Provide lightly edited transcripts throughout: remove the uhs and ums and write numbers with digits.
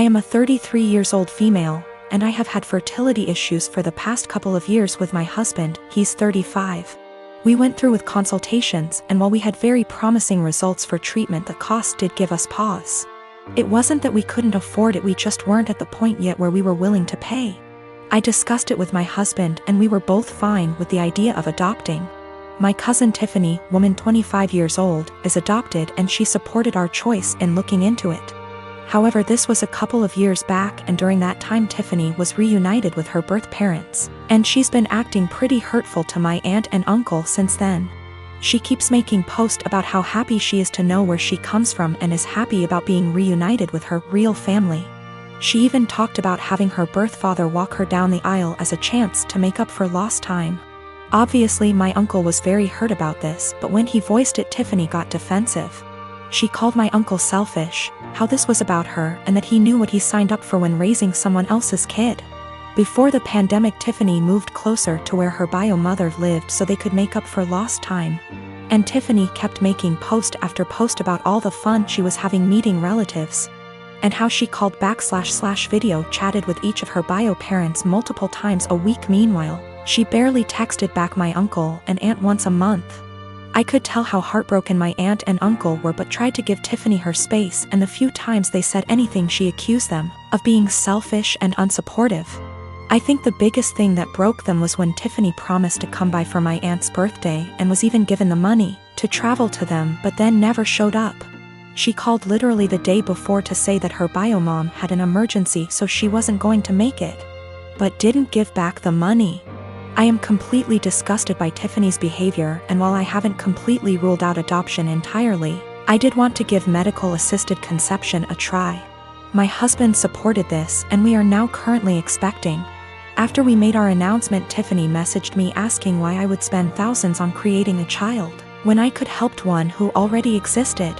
I am a 33 years old female, and I have had fertility issues for the past couple of years with my husband. He's 35. We went through with consultations, and while we had very promising results for treatment, the cost did give us pause. It wasn't that we couldn't afford it, we just weren't at the point yet where we were willing to pay. I discussed it with my husband and we were both fine with the idea of adopting. My cousin Tiffany, woman 25 years old, is adopted and she supported our choice in looking into it. However, this was a couple of years back, and during that time Tiffany was reunited with her birth parents, and she's been acting pretty hurtful to my aunt and uncle since then. She keeps making posts about how happy she is to know where she comes from and is happy about being reunited with her real family. She even talked about having her birth father walk her down the aisle as a chance to make up for lost time. Obviously, my uncle was very hurt about this, but when he voiced it, Tiffany got defensive. She called my uncle selfish, how this was about her, and that he knew what he signed up for when raising someone else's kid. Before the pandemic, Tiffany moved closer to where her bio mother lived so they could make up for lost time. And Tiffany kept making post after post about all the fun she was having meeting relatives, and how she called back / video chatted with each of her bio parents multiple times a week. Meanwhile, she barely texted back my uncle and aunt once a month. I could tell how heartbroken my aunt and uncle were, but tried to give Tiffany her space, and the few times they said anything she accused them of being selfish and unsupportive. I think the biggest thing that broke them was when Tiffany promised to come by for my aunt's birthday and was even given the money to travel to them, but then never showed up. She called literally the day before to say that her bio mom had an emergency so she wasn't going to make it, but didn't give back the money. I am completely disgusted by Tiffany's behavior, and while I haven't completely ruled out adoption entirely, I did want to give medical-assisted conception a try. My husband supported this, and we are now currently expecting. After we made our announcement, Tiffany messaged me asking why I would spend thousands on creating a child when I could help one who already existed.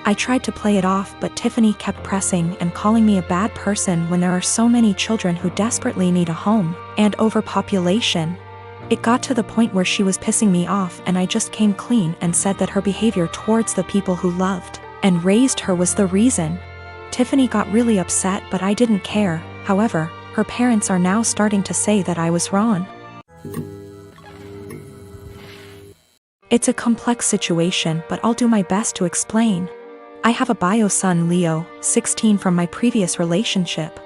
I tried to play it off, but Tiffany kept pressing and calling me a bad person when there are so many children who desperately need a home, and overpopulation. It got to the point where she was pissing me off, and I just came clean and said that her behavior towards the people who loved and raised her was the reason. Tiffany got really upset, but I didn't care. However, her parents are now starting to say that I was wrong. It's a complex situation, but I'll do my best to explain. I have a bio son, Leo, 16, from my previous relationship.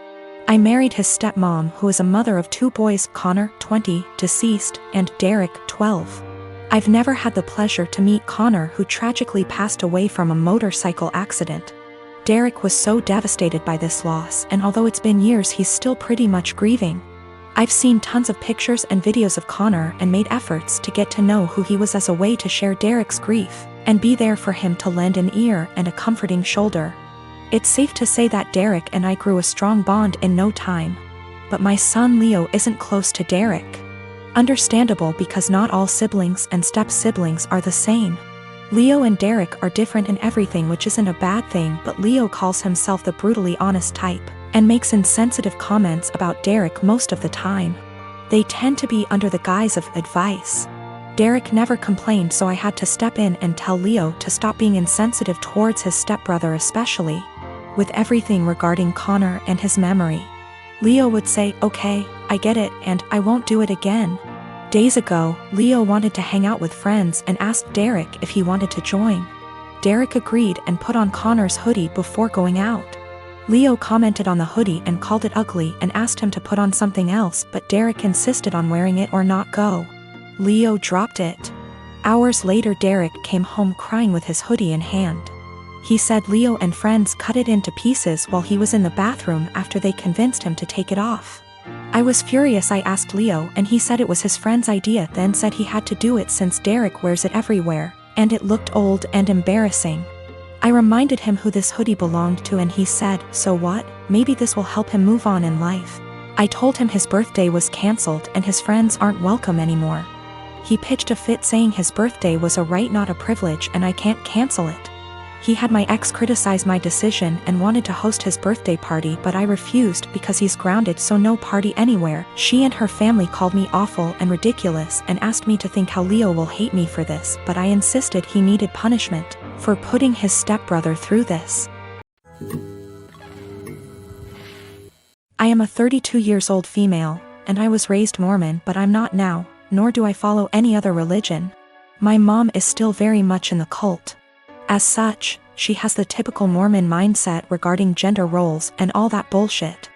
I married his stepmom, who is a mother of 2 boys, Connor, 20, deceased, and Derek, 12. I've never had the pleasure to meet Connor, who tragically passed away from a motorcycle accident. Derek was so devastated by this loss, and although it's been years, he's still pretty much grieving. I've seen tons of pictures and videos of Connor and made efforts to get to know who he was as a way to share Derek's grief and be there for him, to lend an ear and a comforting shoulder. It's safe to say that Derek and I grew a strong bond in no time. But my son Leo isn't close to Derek. Understandable, because not all siblings and step-siblings are the same. Leo and Derek are different in everything, which isn't a bad thing, but Leo calls himself the brutally honest type and makes insensitive comments about Derek most of the time. They tend to be under the guise of advice. Derek never complained, so I had to step in and tell Leo to stop being insensitive towards his stepbrother, especially with everything regarding Connor and his memory. Leo would say, "Okay, I get it, and I won't do it again." Days ago, Leo wanted to hang out with friends and asked Derek if he wanted to join. Derek agreed and put on Connor's hoodie before going out. Leo commented on the hoodie and called it ugly and asked him to put on something else, but Derek insisted on wearing it or not go. Leo dropped it. Hours later, Derek came home crying with his hoodie in hand. He said Leo and friends cut it into pieces while he was in the bathroom after they convinced him to take it off. I was furious. I asked Leo, and he said it was his friend's idea, then said he had to do it since Derek wears it everywhere, and it looked old and embarrassing. I reminded him who this hoodie belonged to, and he said, "So what? Maybe this will help him move on in life." I told him his birthday was cancelled and his friends aren't welcome anymore. He pitched a fit saying his birthday was a right, not a privilege, and I can't cancel it. He had my ex criticize my decision and wanted to host his birthday party, but I refused because he's grounded, so no party anywhere. She and her family called me awful and ridiculous and asked me to think how Leo will hate me for this, but I insisted he needed punishment for putting his stepbrother through this. I am a 32 years old female, and I was raised Mormon, but I'm not now, nor do I follow any other religion. My mom is still very much in the cult. As such, she has the typical Mormon mindset regarding gender roles and all that bullshit.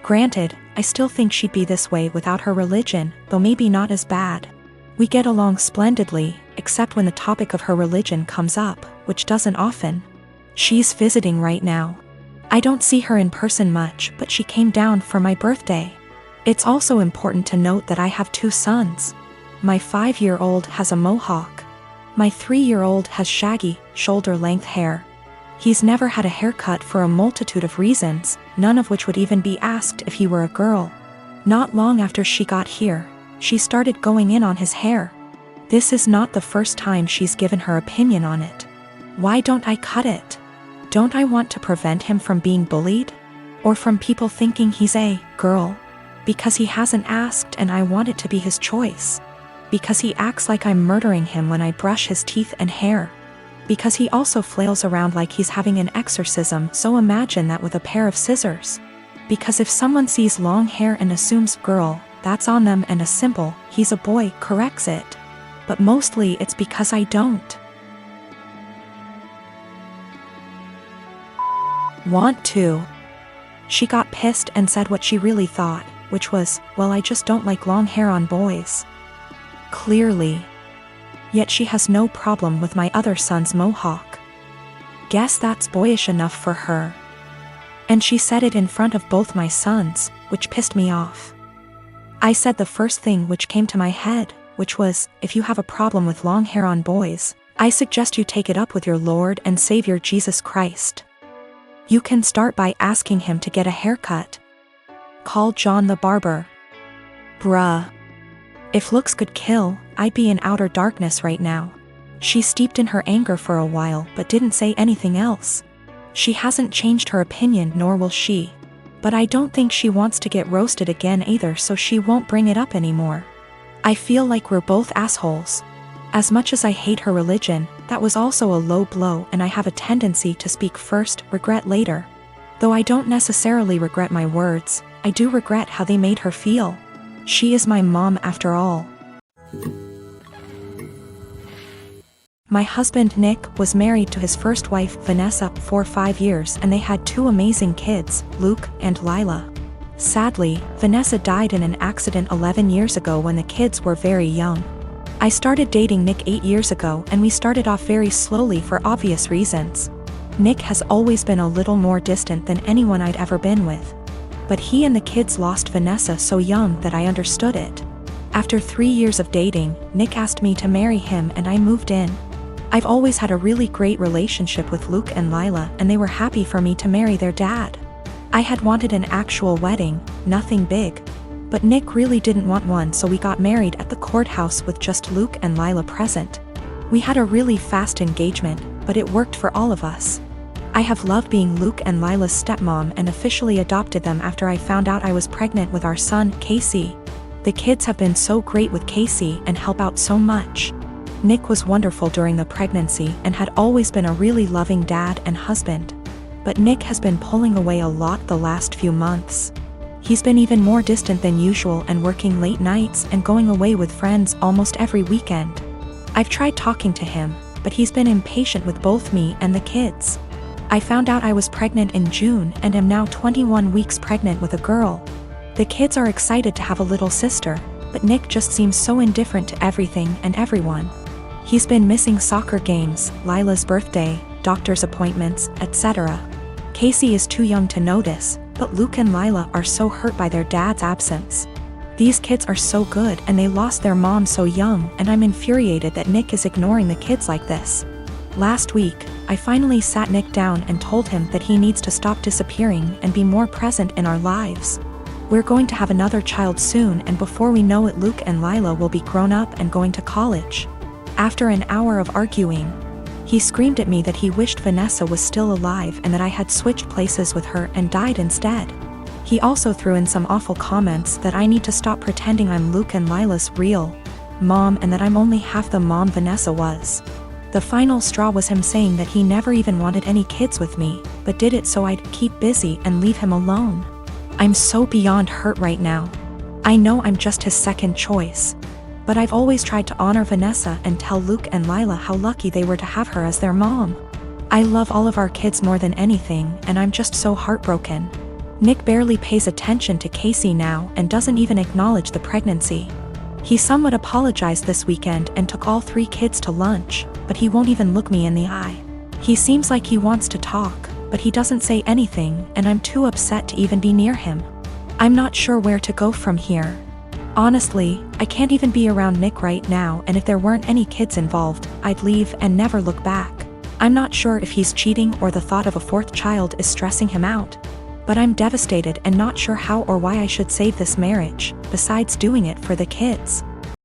Granted, I still think she'd be this way without her religion, though maybe not as bad. We get along splendidly, except when the topic of her religion comes up, which doesn't often. She's visiting right now. I don't see her in person much, but she came down for my birthday. It's also important to note that I have 2 sons. My 5-year-old has a mohawk. My 3-year-old has shaggy, shoulder-length hair. He's never had a haircut for a multitude of reasons, none of which would even be asked if he were a girl. Not long after she got here, she started going in on his hair. This is not the first time she's given her opinion on it. Why don't I cut it? Don't I want to prevent him from being bullied? Or from people thinking he's a girl? Because he hasn't asked and I want it to be his choice. Because he acts like I'm murdering him when I brush his teeth and hair. Because he also flails around like he's having an exorcism, so imagine that with a pair of scissors. Because if someone sees long hair and assumes girl, that's on them, and a simple, he's a boy, corrects it. But mostly it's because I don't want to. She got pissed and said what she really thought, which was, well, I just don't like long hair on boys. Clearly. Yet she has no problem with my other son's mohawk. Guess that's boyish enough for her. And she said it in front of both my sons, which pissed me off. I said the first thing which came to my head, which was, if you have a problem with long hair on boys, I suggest you take it up with your Lord and Savior Jesus Christ. You can start by asking him to get a haircut. Call John the barber. Bruh. If looks could kill, I'd be in outer darkness right now. She steeped in her anger for a while but didn't say anything else. She hasn't changed her opinion, nor will she. But I don't think she wants to get roasted again either, so she won't bring it up anymore. I feel like we're both assholes. As much as I hate her religion, that was also a low blow, and I have a tendency to speak first, regret later. Though I don't necessarily regret my words, I do regret how they made her feel. She is my mom after all. My husband Nick was married to his first wife Vanessa for 5 years, and they had 2 amazing kids, Luke and Lila. Sadly, Vanessa died in an accident 11 years ago when the kids were very young. I started dating Nick 8 years ago, and we started off very slowly for obvious reasons. Nick has always been a little more distant than anyone I'd ever been with. But he and the kids lost Vanessa so young that I understood it. After 3 years of dating, Nick asked me to marry him and I moved in. I've always had a really great relationship with Luke and Lila, and they were happy for me to marry their dad. I had wanted an actual wedding, nothing big. But Nick really didn't want one, so we got married at the courthouse with just Luke and Lila present. We had a really fast engagement, but it worked for all of us. I have loved being Luke and Lila's stepmom and officially adopted them after I found out I was pregnant with our son, Casey. The kids have been so great with Casey and help out so much. Nick was wonderful during the pregnancy and had always been a really loving dad and husband. But Nick has been pulling away a lot the last few months. He's been even more distant than usual and working late nights and going away with friends almost every weekend. I've tried talking to him, but he's been impatient with both me and the kids. I found out I was pregnant in June and am now 21 weeks pregnant with a girl. The kids are excited to have a little sister, but Nick just seems so indifferent to everything and everyone. He's been missing soccer games, Lila's birthday, doctor's appointments, etc. Casey is too young to notice, but Luke and Lila are so hurt by their dad's absence. These kids are so good and they lost their mom so young, and I'm infuriated that Nick is ignoring the kids like this. Last week, I finally sat Nick down and told him that he needs to stop disappearing and be more present in our lives. We're going to have another child soon, and before we know it, Luke and Lila will be grown up and going to college. After an hour of arguing, he screamed at me that he wished Vanessa was still alive and that I had switched places with her and died instead. He also threw in some awful comments that I need to stop pretending I'm Luke and Lila's real mom and that I'm only half the mom Vanessa was. The final straw was him saying that he never even wanted any kids with me, but did it so I'd keep busy and leave him alone. I'm so beyond hurt right now. I know I'm just his second choice. But I've always tried to honor Vanessa and tell Luke and Lila how lucky they were to have her as their mom. I love all of our kids more than anything, and I'm just so heartbroken. Nick barely pays attention to Casey now and doesn't even acknowledge the pregnancy. He somewhat apologized this weekend and took all 3 kids to lunch, but he won't even look me in the eye. He seems like he wants to talk, but he doesn't say anything, and I'm too upset to even be near him. I'm not sure where to go from here. Honestly, I can't even be around Nick right now, and if there weren't any kids involved, I'd leave and never look back. I'm not sure if he's cheating or the thought of a 4th child is stressing him out. But I'm devastated and not sure how or why I should save this marriage, besides doing it for the kids.